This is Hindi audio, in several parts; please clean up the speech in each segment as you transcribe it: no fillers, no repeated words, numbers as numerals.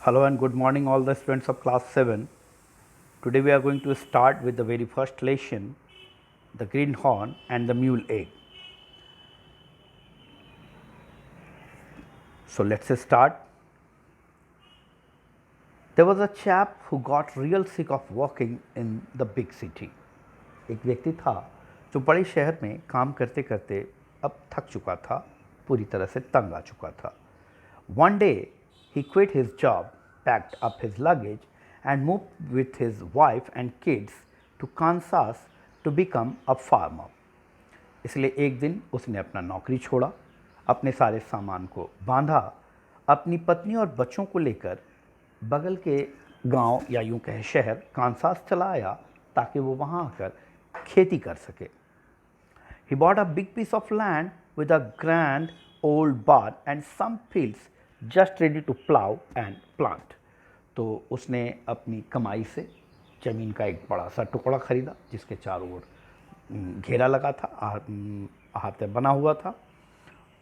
Hello and good morning all the students of class 7. Today we are going to start with the very first lesson, the greenhorn and the mule egg. So let's start. There was a chap who got real sick of working in the big city. एक व्यक्ति था जो बड़े शहर में काम करते करते अब थक चुका था, पूरी तरह से तंग आ चुका था. One day he quit his job, packed up his luggage and moved with his wife and kids to Kansas to become a farmer. इसलिए एक दिन उसने अपना नौकरी छोड़ा, अपने सारे सामान को बांधा, अपनी पत्नी और बच्चों को लेकर बगल के गांव या यूं कहें शहर कांसास चला आया ताकि वो वहां आकर खेती कर सके. He bought a big piece of land with a grand old barn and some fields just ready to plow and plant. तो उसने अपनी कमाई से ज़मीन का एक बड़ा सा टुकड़ा खरीदा जिसके चारों ओर घेरा लगा था, अहाते बना हुआ था,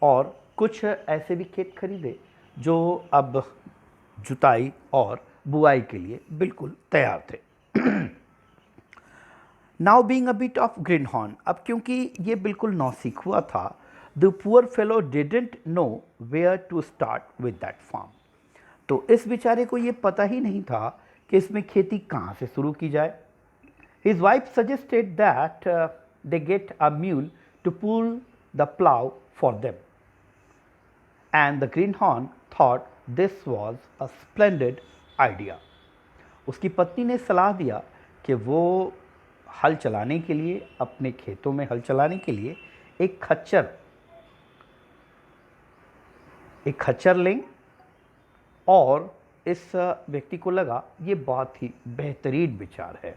और कुछ ऐसे भी खेत खरीदे जो अब जुताई और बुआई के लिए बिल्कुल तैयार थे. Now being a bit of greenhorn, अब क्योंकि ये बिल्कुल नौसिख हुआ था, the poor fellow didn't know where to start with that farm. तो इस बेचारे को ये पता ही नहीं था कि इसमें खेती कहाँ से शुरू की जाए. His wife suggested that they get a mule to pull the plow for them. And the greenhorn thought this was a splendid idea. उसकी पत्नी ने सलाह दिया कि वो हल चलाने के लिए, अपने खेतों में हल चलाने के लिए एक खच्चर लें, और इस व्यक्ति को लगा ये बहुत ही बेहतरीन विचार है.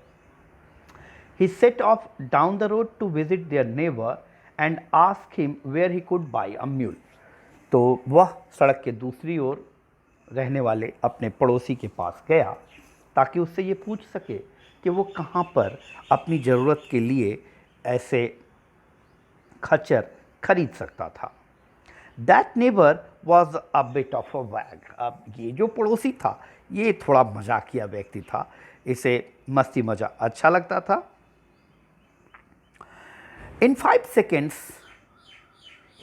He set off down the road to visit their neighbor and ask him where he could buy a mule. तो वह सड़क के दूसरी ओर रहने वाले अपने पड़ोसी के पास गया ताकि उससे ये पूछ सके कि वो कहाँ पर अपनी ज़रूरत के लिए ऐसे खच्चर खरीद सकता था. That neighbor was a bit of a wag. अब ये जो पड़ोसी था ये थोड़ा मजाकिया व्यक्ति था, इसे मस्ती मजा अच्छा लगता था. In 5 seconds,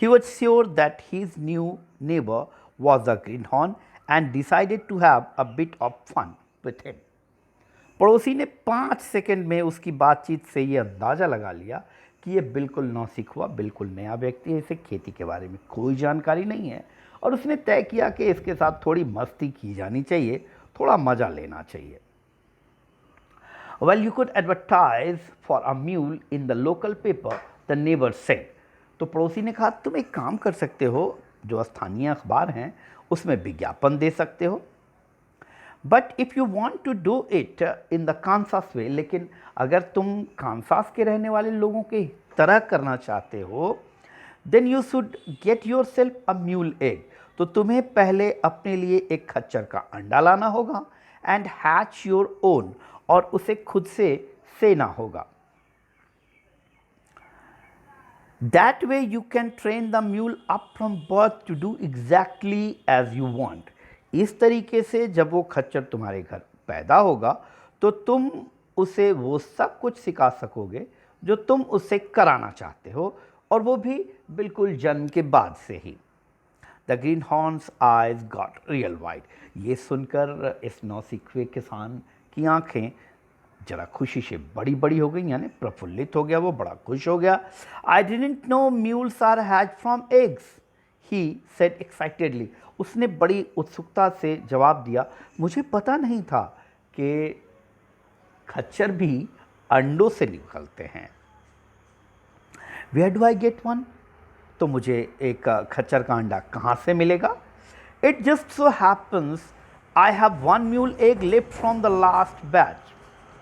he was sure that his new neighbor was a greenhorn and decided to have a bit of fun with him. पड़ोसी ने 5 सेकंड में उसकी बातचीत से ये अंदाज़ा लगा लिया कि ये बिल्कुल नौसिख हुआ, बिल्कुल नया व्यक्ति है, इसे खेती के बारे में कोई जानकारी नहीं है, और उसने तय किया कि इसके साथ थोड़ी मस्ती की जानी चाहिए, थोड़ा मज़ा लेना चाहिए. Well, you could advertise for a mule in the local paper, the neighbor said. तो पड़ोसी ने कहा तुम एक काम कर सकते हो, जो स्थानीय अखबार हैं उसमें विज्ञापन दे सकते हो. But if you want to do it in the Kansas way, लेकिन अगर तुम कांसास के रहने वाले लोगों के तरह करना चाहते हो, then you should get yourself a mule egg. तो तुम्हें पहले अपने लिए एक खच्चर का अंडा लाना होगा, एंड हैच योर ओन, और उसे खुद से सेना होगा. That way you can train the mule up from birth to do exactly as you want. इस तरीके से जब वो खच्चर तुम्हारे घर पैदा होगा तो तुम उसे वो सब कुछ सिखा सकोगे जो तुम उससे कराना चाहते हो, और वो भी बिल्कुल जन्म के बाद से ही. The greenhorn's eyes got real wide. ये सुनकर इस नौसिखुए किसान की आंखें जरा खुशी से बड़ी बड़ी हो गई, यानी प्रफुल्लित हो गया, वो बड़ा खुश हो गया. I didn't know mules are hatch from eggs, he said excitedly. उसने बड़ी उत्सुकता से जवाब दिया, मुझे पता नहीं था कि खच्चर भी अंडों से निकलते हैं. Where do I get one, तो मुझे एक खच्चर का अंडा कहाँ से मिलेगा. It just so happens I have one mule egg left from the last batch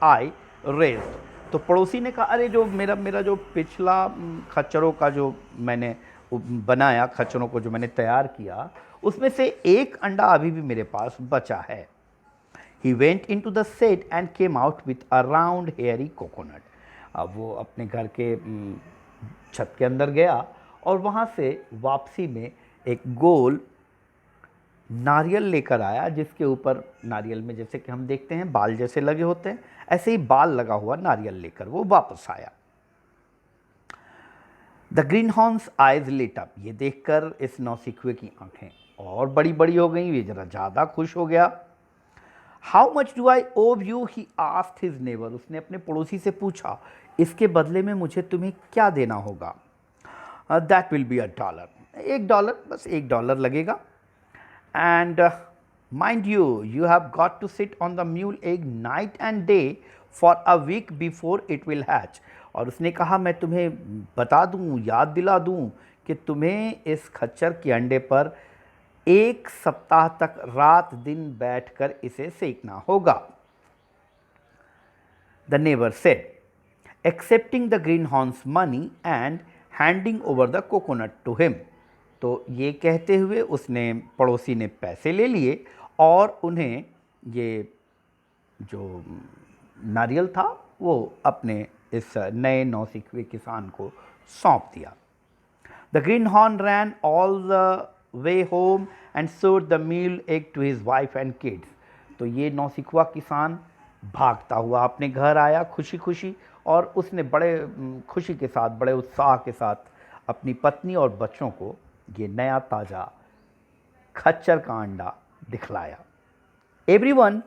I raised. तो पड़ोसी ने कहा अरे जो मेरा जो पिछला खच्चरों का जो मैंने बनाया, खच्चरों को जो मैंने तैयार किया, उसमें से एक अंडा अभी भी मेरे पास बचा है. He went into the shed and came out with a round hairy coconut. अब वो अपने घर के छत के अंदर गया और वहाँ से वापसी में एक गोल नारियल लेकर आया जिसके ऊपर, नारियल में जैसे कि हम देखते हैं बाल जैसे लगे होते हैं, ऐसे ही बाल लगा हुआ नारियल लेकर वो वापस आया। The greenhorn's eyes lit up, ये देखकर इस नौसिखुए की आंखें और बड़ी बड़ी हो गई, ये जरा ज़्यादा खुश हो गया। हाउ मच डू आई ओव you, he asked his neighbour, उसने अपने पड़ोसी से पूछा इसके बदले में मुझे तुम्हें क्या देना होगा। दैट विल बी $1, $1, बस $1 लगेगा। And mind you, you have got to sit on the mule egg night and day for a week before it will hatch. और उसने कहा मैं तुम्हें बता दूं, याद दिला दूं कि तुम्हें इस खच्चर के अंडे पर 1 सप्ताह तक रात दिन बैठकर इसे सेकना होगा। The neighbor said, accepting the greenhorn's money and handing over the coconut to him. तो ये कहते हुए उसने, पड़ोसी ने पैसे ले लिए और उन्हें ये जो नारियल था वो अपने इस नए नौसिखुए किसान को सौंप दिया। The green horn ran all the way home and showed the meal egg to his wife and kids. तो ये नौसिखुआ किसान भागता हुआ अपने घर आया खुशी खुशी, और उसने बड़े खुशी के साथ, बड़े उत्साह के साथ अपनी पत्नी और बच्चों को ये नया ताज़ा खच्चर का अंडा दिखलाया। Everyone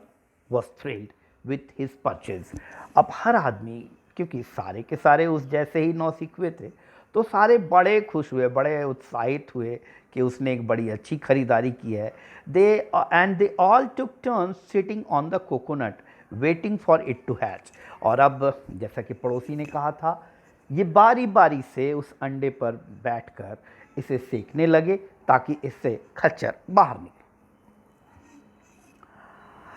was thrilled with his purchase. अब हर आदमी, क्योंकि सारे के सारे उस जैसे ही नौसिखुए थे, तो सारे बड़े खुश हुए, बड़े उत्साहित हुए कि उसने एक बड़ी अच्छी खरीदारी की है। They all took turns sitting on the coconut waiting for it to hatch. और अब जैसा कि पड़ोसी ने कहा था, ये बारी बारी से उस अंडे पर बैठकर इसे सेकने लगे ताकि इससे खच्चर बाहर निकले।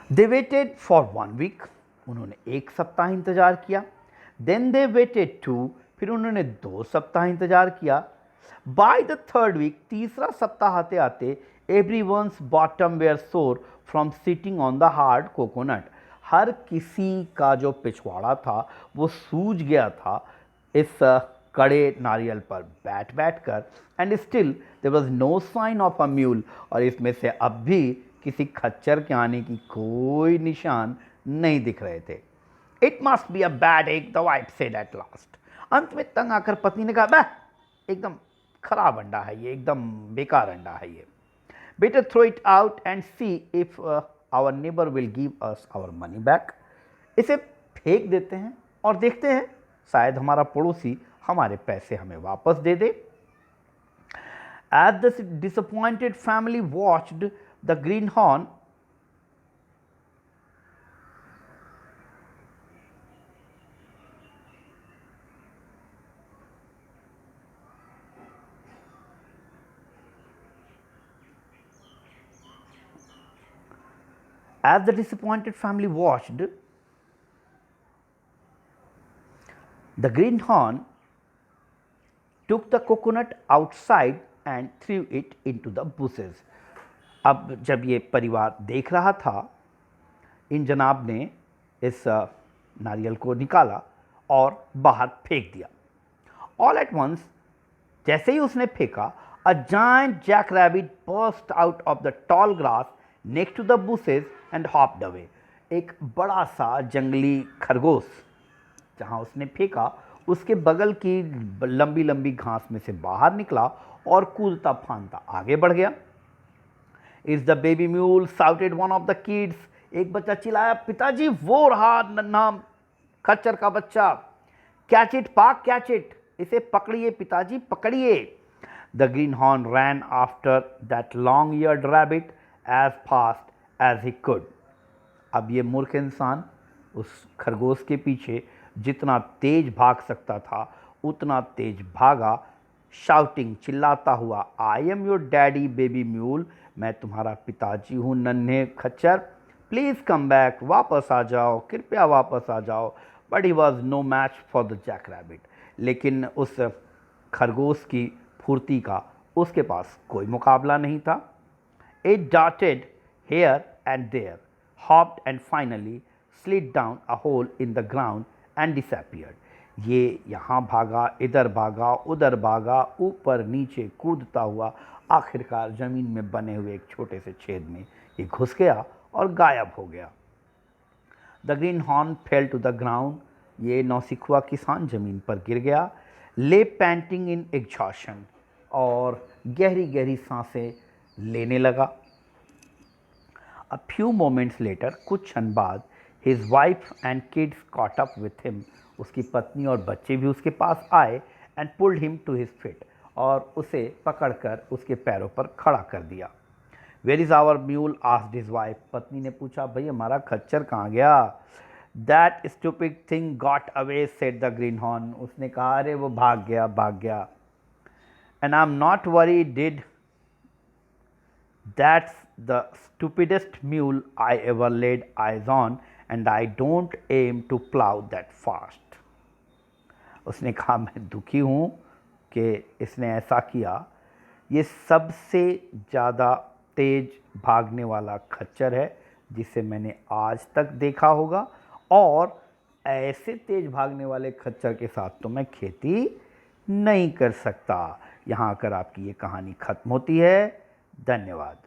दे वेटेड फॉर 1 वीक, उन्होंने 1 सप्ताह इंतजार किया। देन दे वेटेड 2, फिर उन्होंने 2 सप्ताह इंतजार किया। बाय द 3rd वीक, तीसरा सप्ताह आते आते, everyone's bottom were sore from sitting on the hard coconut. हर किसी का जो पिछवाड़ा था वो सूज गया था इस कड़े नारियल पर बैठ बैठ कर। And still there was no sign of a mule, और इसमें से अब भी किसी खच्चर के आने की कोई निशान नहीं दिख रहे थे। It must be a bad egg, the wife said at last. अंत में तंग आकर पत्नी ने कहा, बह, एकदम खराब अंडा है ये, एकदम बेकार अंडा है ये। Better throw it out and see if our neighbour will give us our money back. इसे फेंक देते हैं और देखते हैं शायद हमारा पड़ोसी हमारे पैसे हमें वापस दे दे। As the disappointed family watched the greenhorn, as the disappointed family watched, the greenhorn took the coconut outside and threw it into the bushes. अब जब ये परिवार देख रहा था, इन जनाब ने इस नारियल को निकाला और बाहर फेंक दिया। ऑल एट वंस, जैसे ही उसने फेंका, a giant jack rabbit burst out of the tall grass next to the bushes and hopped away. एक बड़ा सा जंगली खरगोश जहाँ उसने फेंका उसके बगल की लंबी लंबी घास में से बाहर निकला और कूदता फांदता आगे बढ़ गया। Is the baby mule, shouted one of the kids. एक बच्चा चिल्लाया, पिताजी वो रहा नन्हा खच्चर का बच्चा। Catch it pa, catch it, इसे पकड़िए पिताजी, पकड़िए। The green horn ran after that long eared rabbit as fast as he could. अब ये मूर्ख इंसान उस खरगोश के पीछे जितना तेज भाग सकता था उतना तेज भागा, शाउटिंग, चिल्लाता हुआ, I am your daddy baby mule, मैं तुम्हारा पिताजी हूँ नन्हे खच्चर, प्लीज़ कम बैक, वापस आ जाओ, कृपया वापस आ जाओ। But he was no match for the jack rabbit. लेकिन उस खरगोश की फुर्ती का उसके पास कोई मुकाबला नहीं था। It darted here and there, hopped and finally slid down a hole in the ground and disappeared. ये यहाँ भागा, इधर भागा, उधर भागा, ऊपर नीचे कूदता हुआ आखिरकार ज़मीन में बने हुए एक छोटे से छेद में ये घुस गया और गायब हो गया। The greenhorn fell to the ground, ये नौसिखुआ किसान ज़मीन पर गिर गया। ले पैंटिंग इन एग्जॉशन, और गहरी गहरी सांसें लेने लगा। A few moments later, कुछ क्षण बाद, his wife and kids caught up with him, उसकी पत्नी और बच्चे भी उसके पास आए, and pulled him to his feet, और उसे पकड़कर उसके पैरों पर खड़ा कर दिया। Where is our mule? asked his wife, पत्नी ने पूछा, भाई हमारा खच्चर कहाँ गया? That stupid thing got away, said the greenhorn, उसने कहा, अरे वो भाग गया। And I'm not worried, that's the stupidest mule I ever laid eyes on, and I don't aim to plow that fast. उसने कहा, मैं दुखी हूँ कि इसने ऐसा किया। ये सबसे ज़्यादा तेज भागने वाला खच्चर है जिसे मैंने आज तक देखा होगा, और ऐसे तेज भागने वाले खच्चर के साथ तो मैं खेती नहीं कर सकता। यहाँ आकर आपकी ये कहानी ख़त्म होती है। धन्यवाद।